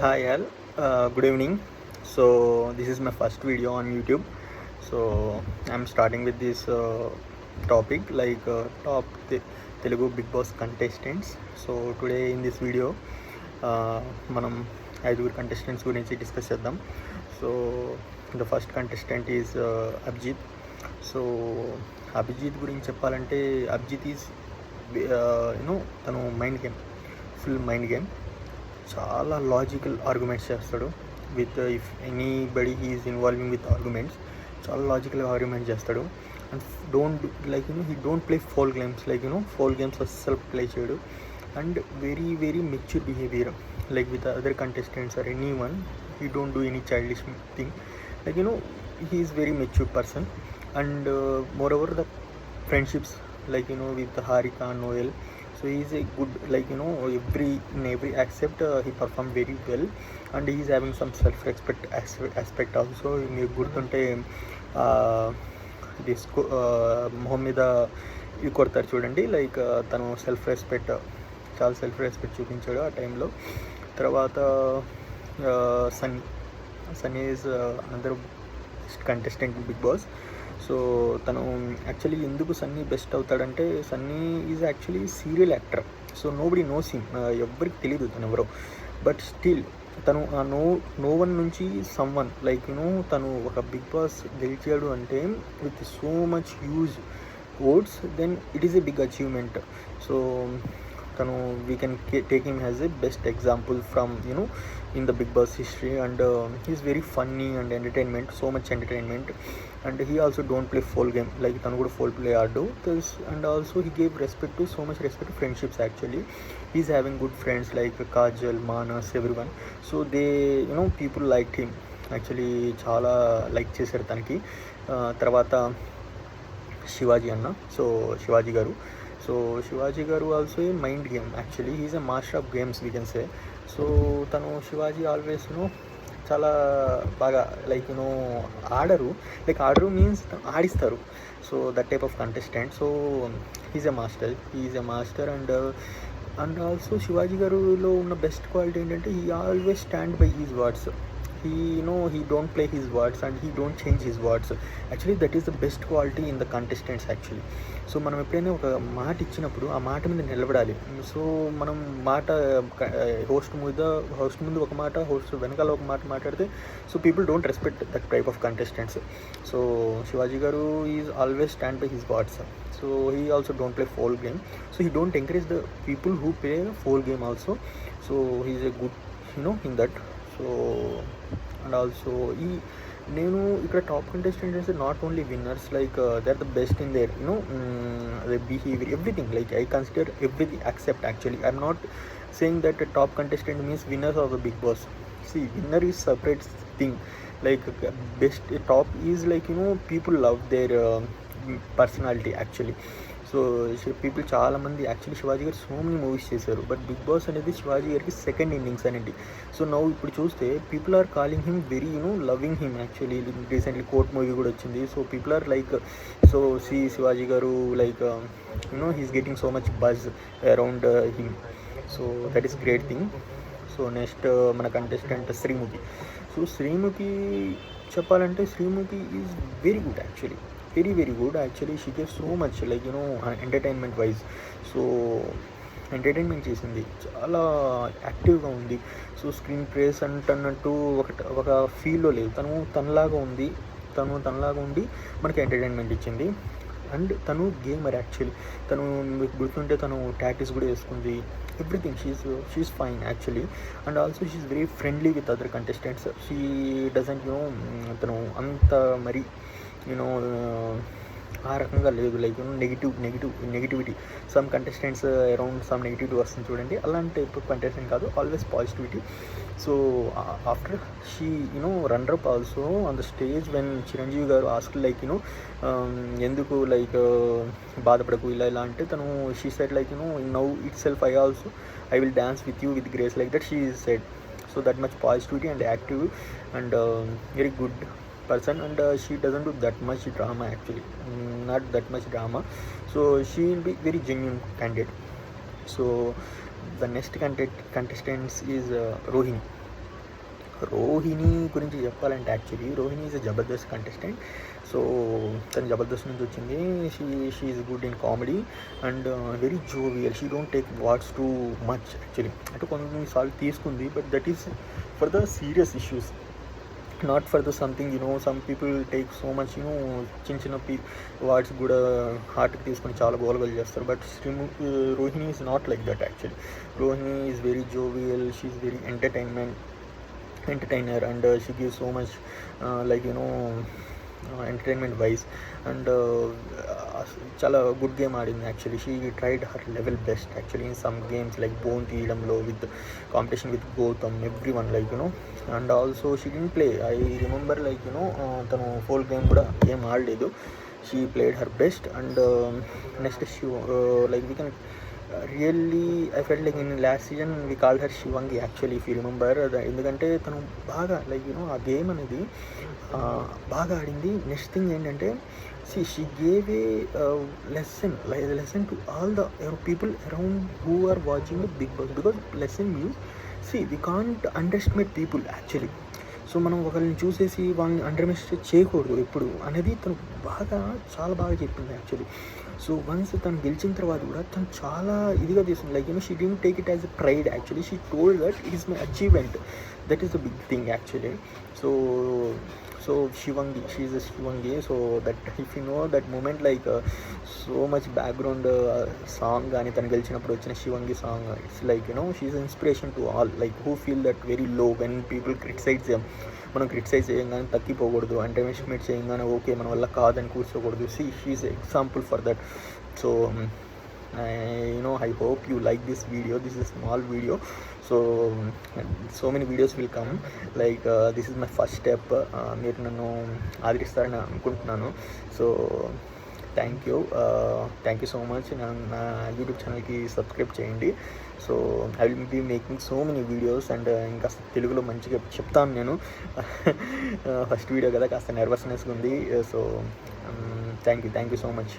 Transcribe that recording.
Hi all, good evening. So this is my first video on YouTube. So I'm starting with this topic like Telugu Big Boss contestants. So today in this video, మనం ఐదుగురు contestants గురించి discuss చేద్దాం. So the first contestant is Abhijeet. So Abhijeet గురించి చెప్పాలంటే Abhijeet is తను full mind game. చాలా logical arguments చేస్తాడు. With if anybody he's involving with arguments చాలా లాజికల్గా ఆర్గ్యుమెంట్ చేస్తాడు. And he don't play foul games foul games అస్సలు ప్లే చేయడు. And very very mature behaviour with other contestants or any one. He don't do any childish thing. He is very mature person. And more over the friendships with Harika and Noel. So he is a good in every aspect he performed very well, and he is having some self-respect aspect also. మీరు గుర్తుంటే మొహం మీద ఇది కొడతారు చూడండి, తను చాలా self respect చూపించాడు ఆ టైంలో. తర్వాత సన్నీ ఈజ్ అందరూ కంటెస్టెంట్ బిగ్ బాస్. సో తను యాక్చువల్లీ ఎందుకు సన్నీ బెస్ట్ అవుతాడంటే, Sunny is actually serial actor. So nobody knows him, ఎవ్వరికి తెలియదు తను ఎవరో. బట్ స్టిల్ తను ఆ నో వన్ నుంచి సమ్ వన్ తను ఒక బిగ్ బాస్ గెలిచాడు అంటే with so much huge votes, then it is a big achievement. So తను we can take him has a best example from in the big boss history. And he is very funny and entertainment, so much entertainment. And he also don't play foul game, తను కూడా foul play ఆడు. And also he gave respect to so much respect to friendships. Actually he is having good friends like Kajal, Manas, every one. So they people like him. Actually చాలా like చేశారు తనకి. తర్వాత శివాజీ అన్న, శివాజీ గారు. So Shivaji garu also a mind game. Actually he is a master of games we can say. So తను Shivaji always చాలా బాగా ఆడరు. ఆడరు మీన్స్ ఆడిస్తారు. So that type of contestant. So he is a master. And also Shivaji గారులో ఉన్న బెస్ట్ క్వాలిటీ ఏంటంటే he always stand by his words. he don't play his words and he don't change his words. Actually that is the best quality in the contestants actually. So మనం ఎప్పుడైనా ఒక మాట ఇచ్చినప్పుడు ఆ మాట మీద నిలబడాలి. సో మనం మాట హోస్ట్ ముందు ఒక మాట, హోస్ట్ వెనకాల ఒక మాట మాట్లాడితే so people don't respect that type of contestants. So Shivaji garu is always stand by his words. So he also don't play foul game. So he don't encourage the people who play foul game also. So he is a good in that. So and also నేను ఇక్కడ top contestants not only winners, they are the best in their their behavior, everything. I consider everything accept. Actually I'm not saying that a top contestant means winners of the Big Boss. See, winner is separate thing. Best top is people love their personality actually. So people చాలామంది actually Shivaji గారు so many movies చేశారు, but big boss అనేది శివాజీ గారికి second innings అనేది. So నవ్వు ఇప్పుడు చూస్తే people are calling him very loving him. Actually recently Court movie కూడా వచ్చింది. So people are so Shivaji garu he's getting so much buzz around him. So that is great thing. So next మన contestant Sreemukhi. So Sreemukhi చెప్పాలంటే Sreemukhi is very good actually, very very good actually. She gives so much entertainment wise. So entertainment చేసింది, చాలా యాక్టివ్గా ఉంది. So screen praise అంటున్నట్టు ఒక ఫీల్లో లేదు. తనలాగా ఉండి మనకి ఎంటర్టైన్మెంట్ ఇచ్చింది. అండ్ తను గేమర్ యాక్చువల్లీ. తను మీకు గుర్తుంటే తను టాటూస్ కూడా వేసుకుంది. Everything she's fine actually. And also she's very friendly with other contestants. She doesn't తను అంత మరి ఆ రకంగా లేదు. Negativity some contestants around some negativity వస్తుంది చూడండి, అలాంటి టైప్ కంటెస్టెంట్ కాదు, always positivity. So after she runner also on the stage when Chiranjeevi garu ask ఎందుకు బాధపడకు ఇలా అంటే తను she said now itself I will dance with you with grace that she said. So that much positivity and active and very good person. And she doesn't do that much drama actually, not that much drama. So she will be very genuine candidate. So the next contestant is Rohin. Rohini గురించి చెప్పాలంటే actually Rohini is a Jabardasth contestant. So తను జబర్దస్త్ నుంచి వచ్చింది. She is good in comedy and very jovial. She don't take what's too much actually. అంటే కొన్నిసార్లు తీసుకుంది, but that is for the serious issues, not for the something some people take so much చిన్న చిన్న words కూడా హార్ట్కి తీసుకొని చాలా గోలగోలు చేస్తారు. But Rohini is not like that actually. Rohini is very jovial, she is very entertainer and she gives so much entertainment wise and chala good game aadindi actually. She tried her level best actually in some games like bone teedamlo with competition with Gautam, everyone and also she didn't play. I remember tanu whole game kuda game aadaledu. She played her best and next she we can really I felt like in last season we called her Shivangi actually, if you remember. ఎందుకంటే తను బాగా ఆ game అనేది బాగా ఆడింది. Next thing ఏంటంటే she gave a lesson to all the people around who are watching the Big Boss, because lesson means we can't underestimate people actually. So మనం ఒకరిని చూసేసి వాళ్ళని అండర్ ఎస్టిమేట్ చేయకూడదు ఎప్పుడు అనేది తను చాలా బాగా చెప్పింది యాక్చువల్లీ. సో వన్స్ తను గెలిచిన తర్వాత కూడా తను చాలా ఇదిగా తీసుకుంది. She don't take it as a pride actually. She told that it is my achievement, that is the big thing actually. So Shivangi, she is a Shivangi. So that if you know that moment, so much background song gaani tanu gelichinapudu vachina Shivangi song, it's she is an inspiration to all who feel that very low when people criticize them. మనం criticize చేయగానే తగ్గిపోకూడదు, underestimate చేయగానే okay మన వల్ల కాదని కూర్చోకూడదు. She is example for that. So I hope you like this video. This is a small video, so many videos will come. This is my first step. మీరు నన్ను ఆదరిస్తారని అనుకుంటున్నాను. So thank you so much. నా YouTube ఛానల్కి subscribe చేయండి. So I will be making so many videos and ఇంకా తెలుగులో మంచిగా చెప్తాను నేను. ఫస్ట్ వీడియో కదా, కాస్త నర్వస్నెస్గా ఉంది. So thank you so much.